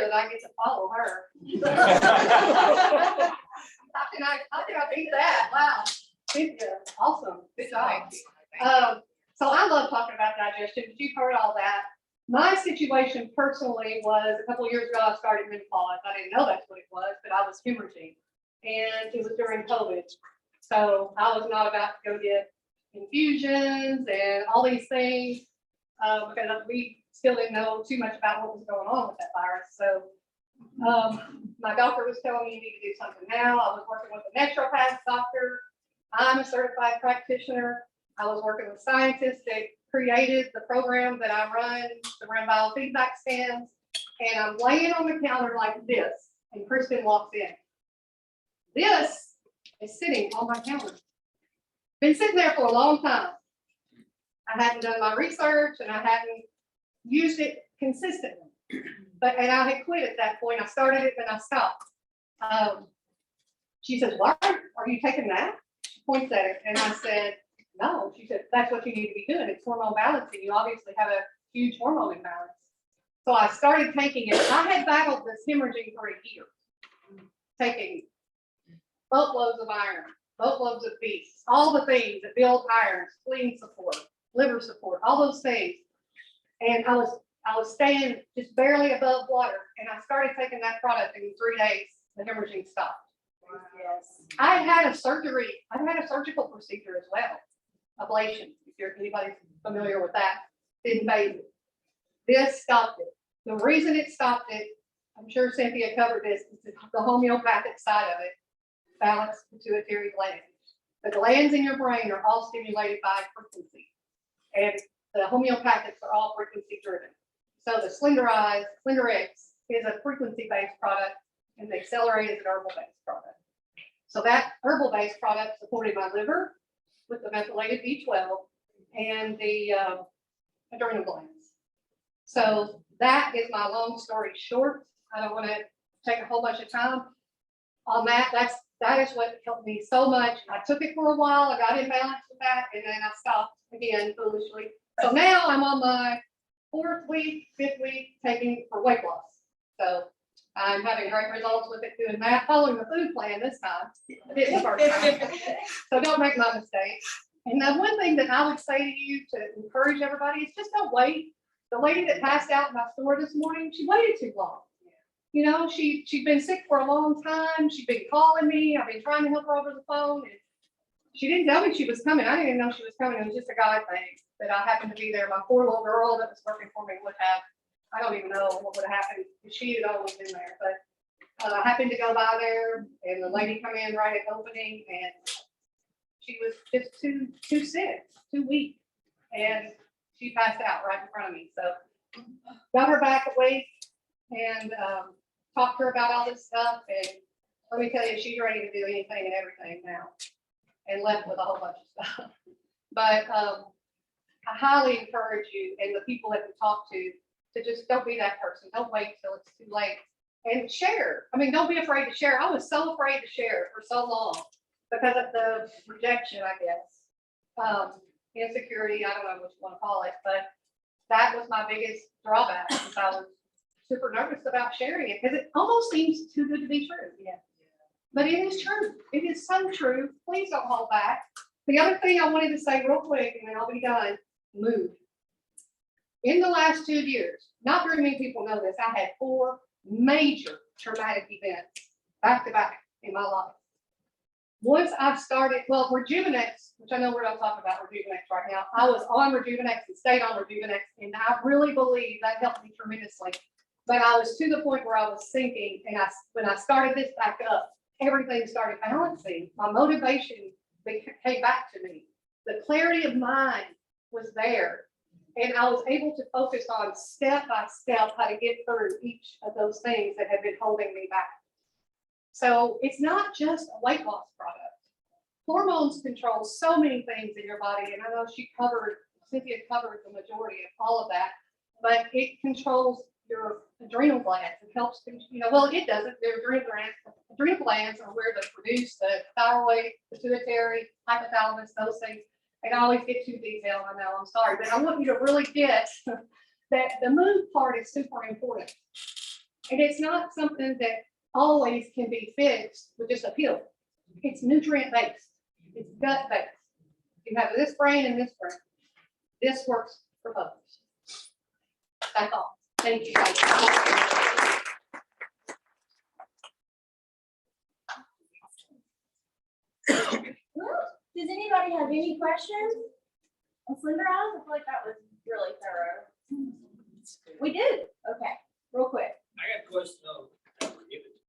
that I get to follow her. How can I beat that? Wow. Cynthia, awesome. Good job. So I love talking about digestion, but you've heard all that. My situation personally was a couple of years ago, I started menopause. I didn't know that's what it was, but I was hemorrhaging. And it was during COVID. So I was not about to go get infusions and all these things because we still didn't know too much about what was going on with that virus. So my doctor was telling me you need to do something now. I was working with a naturopath doctor. I'm a certified practitioner. I was working with scientists that created the program that I run, the biofeedback scans. And I'm laying on the counter like this, and Kristen walks in. This is sitting on my counter. Been sitting there for a long time. I hadn't done my research and I hadn't used it consistently. And I had quit at that point. I started it, then I stopped. She says, "Why are you taking that?" She points at it, and I said, "No." She said, "That's what you need to be doing. It's hormone balancing. You obviously have a huge hormone imbalance." So I started taking it. I had battled this hemorrhaging for a year, taking boatloads of iron, boatloads of beets, all the things that build iron, spleen support, liver support, all those things. And I was staying just barely above water, and I started taking that product, and in 3 days, the hemorrhaging stopped. Wow. Yes. I had a surgical procedure as well, ablation, if anybody's familiar with that, didn't phase it. This stopped it. The reason it stopped it, I'm sure Cynthia covered this, is the homeopathic side of it, balanced pituitary glands. The glands in your brain are all stimulated by frequency, and the homeopathics are all frequency driven. So the Slenderiiz is a frequency-based product, and the Accelerate is an herbal-based product. So that herbal-based product supported my liver with the methylated B12 and the adrenal glands. So that is my long story short. I don't want to take a whole bunch of time on that. That is what helped me so much. I took it for a while. I got imbalanced with that, and then I stopped again foolishly. So now I'm on my 4th week, 5th week taking for weight loss. So I'm having great results with it doing that, following the food plan this time. I didn't the first time. So don't make my mistake. And the one thing that I would say to you to encourage everybody is just don't wait. The lady that passed out in my store this morning, she waited too long. You know, she'd been sick for a long time. She'd been calling me. I've been trying to help her over the phone. And she didn't tell me she was coming. I didn't even know she was coming. It was just a guy thing that I happened to be there. My poor little girl that was working for me would have, I don't even know what would have happened if she had always been there. But I happened to go by there, and the lady come in right at opening, and she was just too sick, too weak. And she passed out right in front of me. So got her back awake and talked to her about all this stuff. And let me tell you, she's ready to do anything and everything now, and left with a whole bunch of stuff. But I highly encourage you and the people that we talk to just don't be that person. Don't wait till it's too late, and share. I mean, don't be afraid to share. I was so afraid to share for so long because of the rejection, I guess. Insecurity, I don't know what you want to call it, but that was my biggest drawback, because I was super nervous about sharing it, because it almost seems too good to be true. Yeah. But it is true. It is so true. Please don't hold back. The other thing I wanted to say real quick, and then I'll be done, mood. In the last 2 years, not very many people know this, I had 4 major traumatic events back to back in my life. Once I started, well, Rejuvenex, which I know we're not talking about Rejuvenex right now. I was on Rejuvenex and stayed on Rejuvenex, and I really believe that helped me tremendously. But I was to the point where I was sinking, and when I started this back up, everything started balancing. My motivation came back to me. The clarity of mind was there, and I was able to focus on step by step how to get through each of those things that had been holding me back. So it's not just a weight loss product. Hormones control so many things in your body, and I know Cynthia covered the majority of all of that, but it controls your adrenal glands. It helps, well, it doesn't. The adrenal glands are where they produce the thyroid, pituitary, hypothalamus, those things. And I always get too detailed, I know, I'm sorry, but I want you to really get that the mood part is super important. And it's not something that always can be fixed with just a pill. It's nutrient based. It's gut based. You have this brain and this brain. This works for both. That's all. Thank you. Does anybody have any questions on Slenderiiz? I feel like that was really thorough. We did. Okay, real quick. I got a question though.